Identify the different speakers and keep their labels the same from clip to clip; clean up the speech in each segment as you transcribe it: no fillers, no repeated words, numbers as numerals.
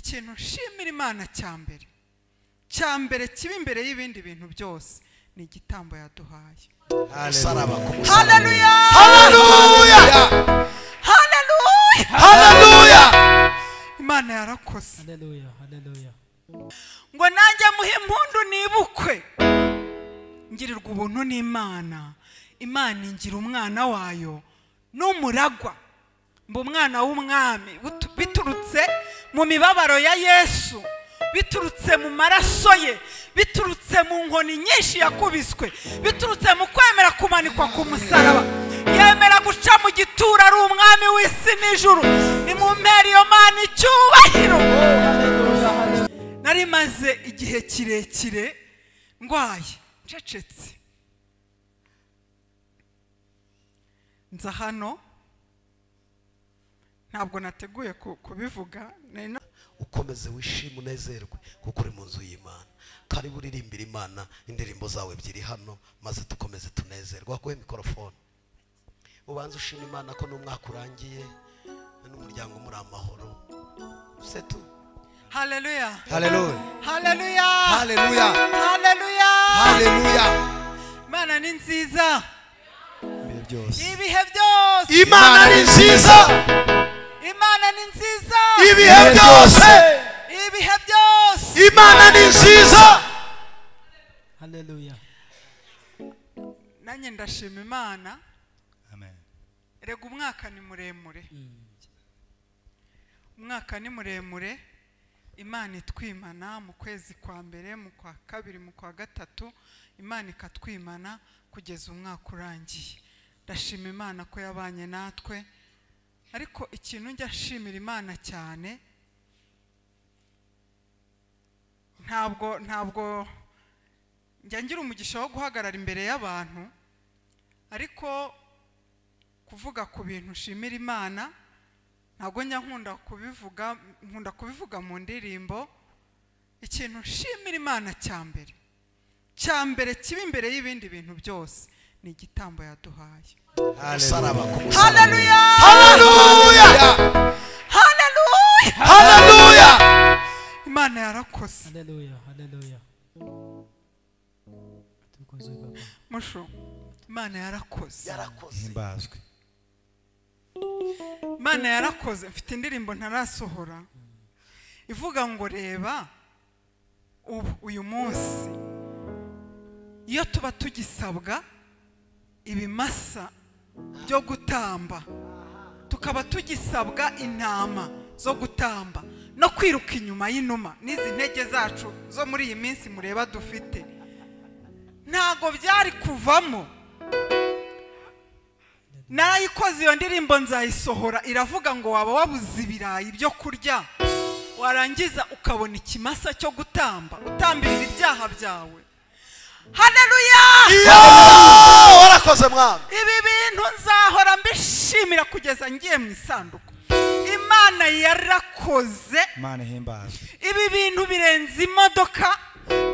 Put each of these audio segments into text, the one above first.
Speaker 1: ikintu nshimira Imana cyambere kiba imbere y'ibindi bintu byose ni igitambo yaduhaye.
Speaker 2: Haleluya,
Speaker 1: haleluya, haleluya,
Speaker 2: haleluya.
Speaker 1: Imana yarakoze.
Speaker 3: Haleluya, haleluya.
Speaker 1: Ngo nanjye muhe impundu nibukwe, ngirirwa ubuntu n'Imana. Imana ingira umwana wayo n'umuragwa, mba umwana w'umwami, biturutse mu mibabaro ya Yesu, biturutse mu maraso ye, biturutse mu nkoni nyinshi yakubiswe, biturutse mu kwemera kumanikwa ku musaraba, yemera guca mu gituro ari umwami w'isi n'ijuru. Ni mu mpera iyo Mana icyubahiro. Nari maze igihe kirekire ndwaye ncecetse, nza hano ntabwo nateguye kubivuga.
Speaker 2: Ukomeze wishime unezerwe kuko uri mu nzu y'Imana. Karibu uririmbira Imana indirimbo zawe ebyiri hano maze tukomeze tunezerwe. Wakuye mikrofone ubanze ushima Imana ko n'umwaka urangiye n'umuryango muri amahoro. Setu.
Speaker 1: Haleluya,
Speaker 2: Haleluya,
Speaker 1: haleluya,
Speaker 2: haleluya,
Speaker 1: haleluya,
Speaker 2: haleluya.
Speaker 1: Imana ni nziza
Speaker 2: Ibihe byose.
Speaker 1: ibihe byose.
Speaker 2: Imana ni nziza
Speaker 1: Imana ni nziza
Speaker 2: ibihe byose.
Speaker 1: ibihe byose.
Speaker 2: Imana ni nziza.
Speaker 3: Haleluya.
Speaker 1: Nanjye ndashima Imana.
Speaker 2: Amen.
Speaker 1: Rega umwaka ni muremure, umwaka ni muremure. Imana itwimana mu kwezi kwa mbere, mu kwa kabiri, mu kwa gatatu, Imana ikatwimana kugeza umwaka urangiye. Ndashima Imana ko yabanye natwe. Ariko ikintu njya nshimira Imana cyane, ntabwo njya ngira umugisha wo guhagarara imbere y'abantu, ariko kuvuga ku bintu nshimira Imana ntabwo njya nkunda kubivuga mu ndirimbo. Ikintu nshimira Imana cyambere kiba imbere y'ibindi bintu byose ni igitambo yaduhaye.
Speaker 2: Haleluya,
Speaker 1: haleluya, haleluya,
Speaker 2: haleluya.
Speaker 1: Imana yarakoze.
Speaker 3: Haleluya, haleluya. Tukoze papa.
Speaker 1: Musho, Imana yarakoze.
Speaker 2: Himbazwe.
Speaker 1: Imana yarakoze. Mfite indirimbo ntarasohora ivuga ngo reba uyu munsi iyo tuba tugisabwa ibimasa byo gutamba, tukaba tugisabwa intama zo gutamba no kwiruka inyuma y'inuma, n'izi ntege zacu zo muri iyi minsi mureba dufite, ntago byari kuvamo. Narayikoze iyo ndirimbo nzayisohora, iravuga ngo waba wabuze ibirayi byo kurya, warangiza ukabona ikimasa cyo gutamba, utambirira ibyaha byawe. Haleluya,
Speaker 2: warakoze mwami.
Speaker 1: ibi bintu nzahora mbishimira kugeza ngiye mu isanduku. Imana yarakoze.
Speaker 4: Imana himbazwe.
Speaker 1: Ibi bintu birenze imodoka,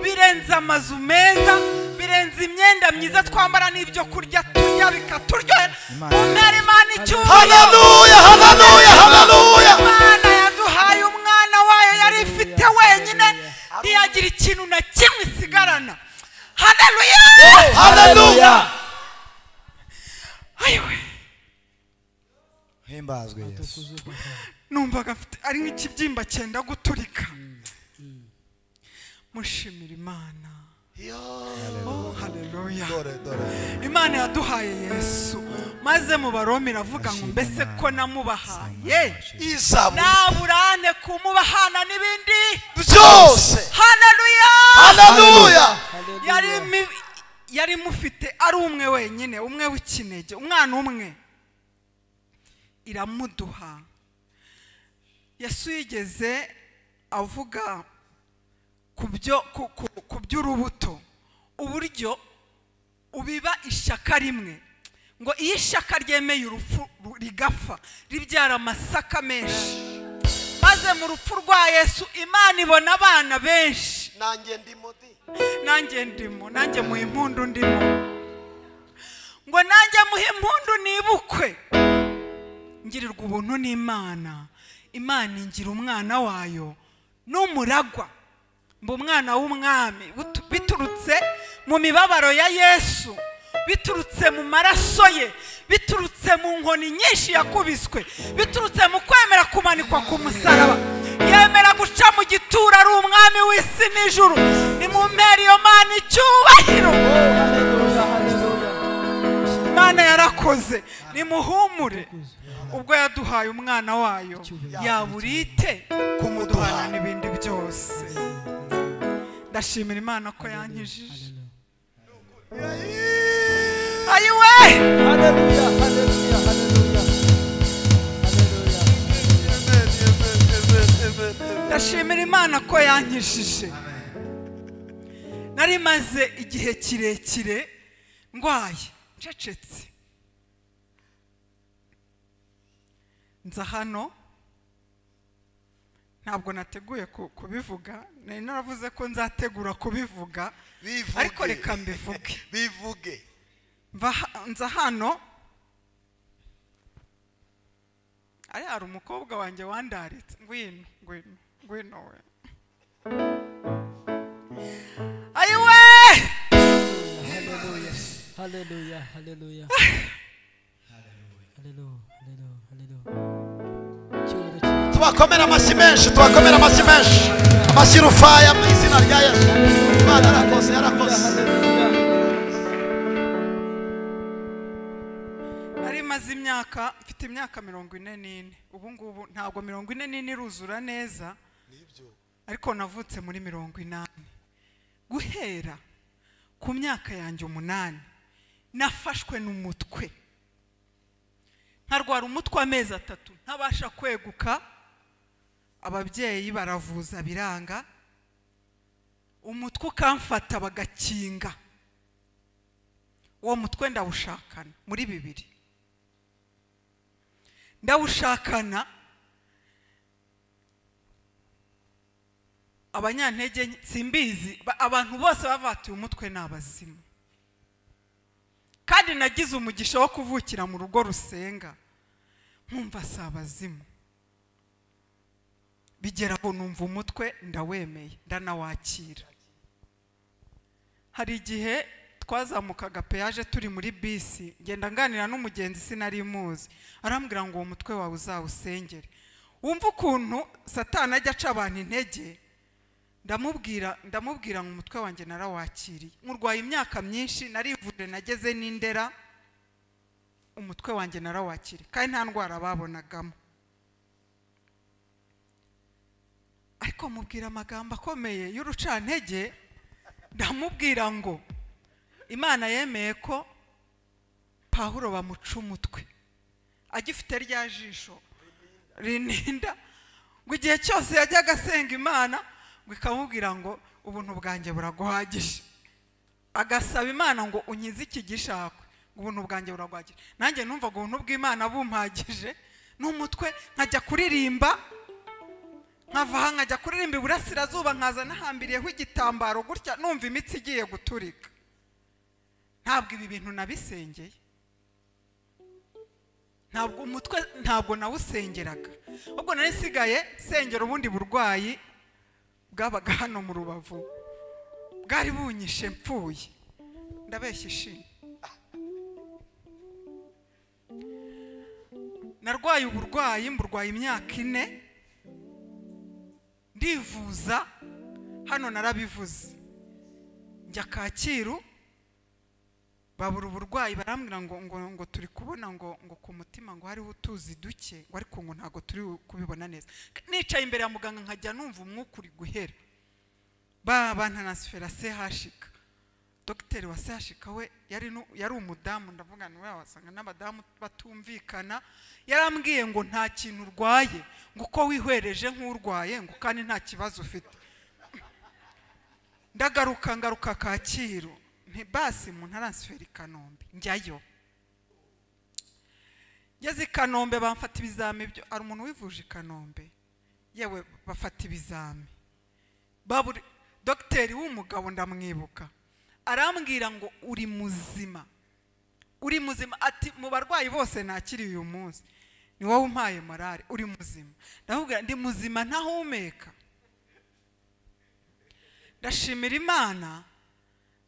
Speaker 1: birenze amazu meza, birenze imyenda myiza twambara n'ibyo kurya turya bikaturyohera. Umwari Imana icyubahiro.
Speaker 2: Haleluya, haleluya, haleluya.
Speaker 1: Imana yaduhaye umwana wayo yari ifite wenyine, ntiyagira ikintu na kimwe isigarana. Haleluya,
Speaker 2: haleluya.
Speaker 1: ayiwe,
Speaker 4: Himbazwe Yesu.
Speaker 3: Tukoze papa.
Speaker 1: numvaga ari nk'ikibyimba cyenda guturika. Mushimira Imana. Oh, haleluya. Imana yaduhaye Yesu, maze mu Baroma iravuga ngo mbese ko namubahaye naburane kumubahana n'ibindi
Speaker 2: byose.
Speaker 1: Haleluya,
Speaker 2: Haleluya.
Speaker 1: yari mufite ari umwe wenyine, umwe w'ikinege, umwana umwe, iramuduha. Yesu yigeze avuga ku by'urubuto, uburyo ubiba ishaka rimwe, ngo iyo ishaka ryemeye urupfu rigapfa ribyara amasaka menshi, maze mu rupfu rwa Yesu Imana ibona abana benshi. Nanjye ndimo, nanjye muhe impundu ndimo, ngo nanjye muhe impundu nibukwe, ngirirwa ubuntu n'Imana. Imana ingira umwana wayo n'umuragwa mba umwana w'umwami biturutse mu mibabaro ya Yesu, biturutse mu maraso ye, biturutse mu nkoni nyinshi yakubiswe, biturutse mu kwemera kumanikwa ku musaraba, yemera guca mu gituro ari umwami w'isi n'ijuru. Nimumpere iyo Mana icyubahiro. Imana yarakoze, nimuhumure. Ubwo yaduhaye umwana wayo yaburite kumuduhana n'ibindi byose. Ndashimira Imana ko yankijije. Ayiwe,
Speaker 3: Haleluya, haleluya, haleluya.
Speaker 1: ndashimira Imana ko yankijije. Nari maze igihe kirekire ndwaye, ncecetse. Nza hano, ntabwo nateguye kubivuga, nari naravuze ko nzategura kubivuga, ariko reka mbivuge.
Speaker 2: bivuge.
Speaker 1: Nza hano, hari umukobwa wanjye wandaritse, ngwino we. Ayiwe!
Speaker 3: Haleluya, haleluya. Haleluya, haleluya.
Speaker 2: Tubakomera amashyi menshi, tubakomera amashyi menshi. Amashyi rufaya mu izina rya Yesu. Imana yarakoze, yarakoze.
Speaker 1: Nari maze imyaka, mfite imyaka 44. Ubu ngubu ntabwo 44 iruzura neza, ariko navutse muri 80. Guhera ku myaka yanjye 8 nafashwe n'umutwe, nkarwara umutwe amezi 3 ntabasha kweguka. Ababyeyi baravuza biranga, umutwe ukamfata bagakinga. Uwo mutwe ndawushakana muri 2. Ndawushakana, abanyantege simbizi, abantu bose bavatiye umutwe n'abazimu. Kandi nagize umugisha wo kuvukira mu rugo rusenga, nkumva si abazimu. Bigera aho numva umutwe ndawemeye, ndanawakira. Hari igihe twazamukaga peyaje turi muri bisi, ngenda nganira n'umugenzi sinari muzi, arambwira ngo uwo mutwe wawe uzawusengere. Wumva ukuntu Satani ajya aca abantu intege. Ndamubwira ngo umutwe wanjye narawakiriye. Nkurwaye imyaka myinshi, narivuje nageze n'Indera, umutwe wanjye narawakiriye kandi nta ndwara babonagamo. Ariko mubwira amagambo akomeye y'urucantege, ndamubwira ngo Imana yemeye ko Pawulo bamuca umutwe agifite rya jisho rininda, ngo igihe cyose yajyaga asenga Imana ngo ikamubwira ngo ubuntu bwanjye buraguhagije, agasaba Imana ngo unkize iki gishakwe, ngo ubuntu bwanjye buraguhagije. Nanjye numvaga ubuntu bw'Imana bumpagije, n'umutwe nkajya kuririmba, nkava nkajya kuririmba iburasirazuba, nkaza nahambiriyeho igitambaro gutya, numva imitsi igiye guturika. Ntabwo ibi bintu nabisengeye, ntabwo umutwe ntabwo nawusengeraga, ahubwo nari sigaye sengera ubundi burwayi bwabaga hano mu Rubavu, bwari bunyishe mpfuye. Ndabeshya ishimwe. Narwaye uburwayi, mburwaye imyaka 4, ndivuza hano, narabivuze. Njya Kacyiru, babura uburwayi, barambwira ngo turi kubona ngo ku mutima ngo hariho utuzi duke, ngo ariko ngo ntago turi kubibona neza. Nicaye imbere ya muganga nkajya numva umwuka uri guhera. Bantanasfera CHK. Dr. wa CHK we yari umudamu, ndavuga ni we wasanga n'abadamu batumvikana. Yarambwiye ngo nta kintu urwaye, ngo uko wihwereje nk'urwaye, ngo kandi nta kibazo ufite. Ngaruka Kacyiru, basi umuntu aransfera i Kanombe, njyayo. Ngeze i Kanombe bamfata ibizami, byo ari umuntu wivuje i Kanombe, yewe bafata ibizami. Dogiteri w'umugabo ndamwibuka, arambwira ngo uri muzima, ati mu barwayi bose nakiri uyu munsi ni wowe umpaye morale, uri muzima. Ndamubwira ndi muzima ntahumeka. ndashimira Imana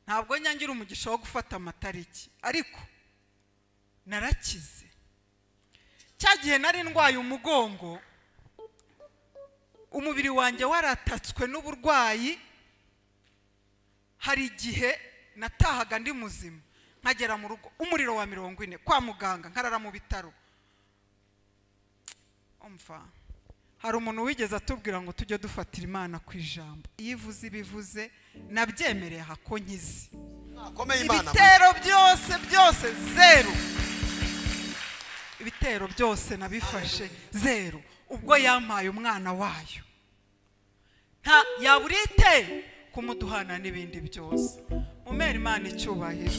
Speaker 1: ntabwo nyangira umugisha wo gufata amatariki ariko narakize cyagihe nari ndwaye umugongo umubiri wanjye waratatswe n'uburwayi hari igihe natahaga ndi muzima nkagera mu rugo umuriro wa 40 kwa muganga nkarara mu bitaro umva hari umuntu wigeze atubwira ngo tujye dufatira Imana ku ijambo iyo ivuze ibivuze nabyemereye hako nkizi ibitero byose zero ibitero byose nabifashe zero ubwo yampaye umwana wayo nta yaburite kumuduhana n'ibindi byose umera Imana icyubahiro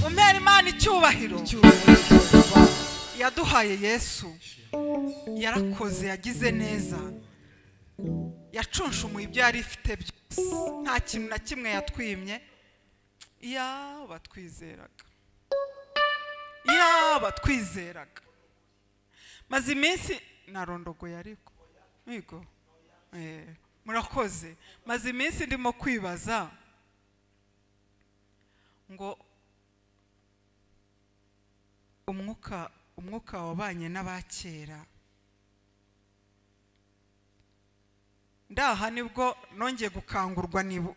Speaker 1: umera Imana icyubahiro yaduhaye Yesu yarakoze yagize neza yacunshumu ibyo yari ifite byose nta kintu na kimwe yatwimye batwizeraga maze iminsi narondogoye ariko migo murakoze maze iminsi ndimo kwibaza ngo umwuka wabanye n'abakera ndaha nibwo nongeye gukangurwa nibo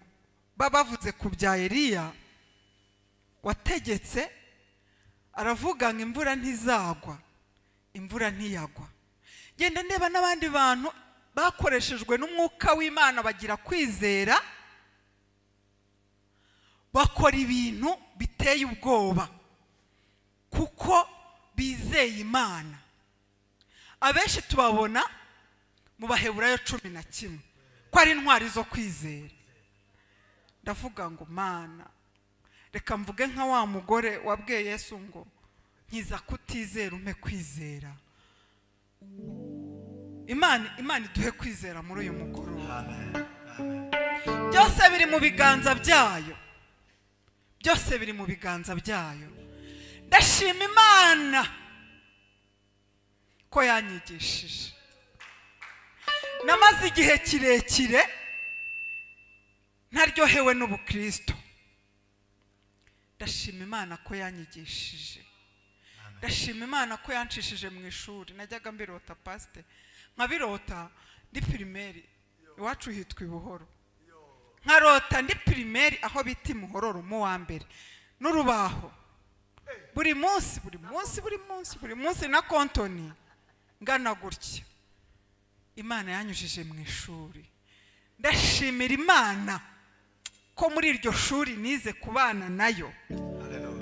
Speaker 1: bavuze ku bya Eliya wategetse aravuga ngo imvura ntizagwa imvura ntiyagwa genda ndeba n'abandi bantu bakoreshejwe n'umwuka w'Imana bagira kwizera bakora ibintu biteye ubwoba kuko bizeye Imana abenshi tubabona mu Baheburayo 11 ko ari intwari zo kwizera ndavuga ngo Mana reka mvuge nka wa mugore wabwiye Yesu ngo nkiza kutizera umpe kwizera Imana iduhe kwizera muri uyu mugoroba byose biri mu biganza byayo byose biri mu biganza byayo ndashima Imana ko yanyigishije namaze igihe kirekire ntaryohewe n'ubukristo ndashima Imana ko yanyigishije ndashima Imana ko yanshishije mu ishuri najyaga mbirota pasite nkabirota ndi primaire iwacu hitwa Ibuhoro nkarota ndi primaire aho biti Muhororo mu wa mbere n'urubaho buri munsi na kontoni ngana gutya Imana yanyujije mu ishuri ndashimira Imana ko muri iryo shuri nize kubana nayo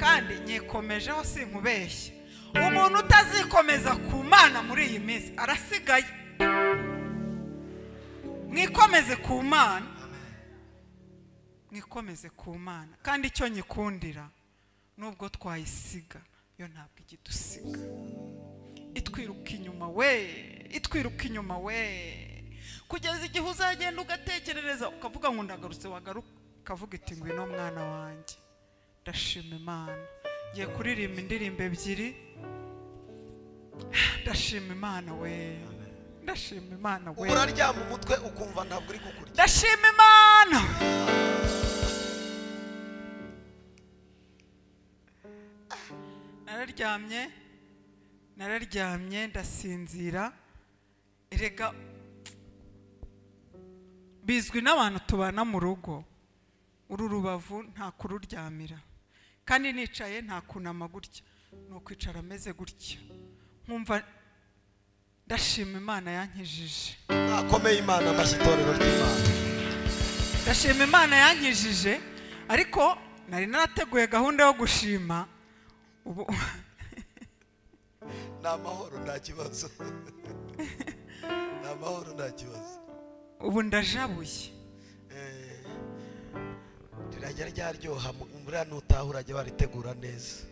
Speaker 1: kandi nyikomejeho sinkubeshye umuntu utazikomeza ku Mana muri iyi minsi arasigaye mwikomeze ku Mana kandi icyo nyikundira nubwo twayisiga yo ntabwo igidusiga itwiruka inyuma we kugeza igihe uzagenda ugatekerereza ukavuga ngo ndagarutse wagaruka ukavuga iti ngwino mwana wanjye ndashima Imana ngiye kuririmba indirimbo ebyiri ndashima Imana we
Speaker 2: uraryama umutwe ukumva ntabwo uri kukurya
Speaker 1: ndashima Imana nararyamye ndasinzira erega bizwi n'abantu tubana mu rugo uru rubavu nta kururyamira kandi nicaye nta kunama gutya no kwicara ameze gutya nkumva ndashima Imana yankijije
Speaker 2: akomeye Imana amashyitorero ry'Imana
Speaker 1: ndashima Imana yankijije ariko nari narateguye gahunda yo gushima ubu
Speaker 2: n'amahoro nta kibazo n'amahoro nta kibazo
Speaker 1: ubu ndajabuye
Speaker 2: rirajya ryaryoha muri nutaha urajya baritegura neza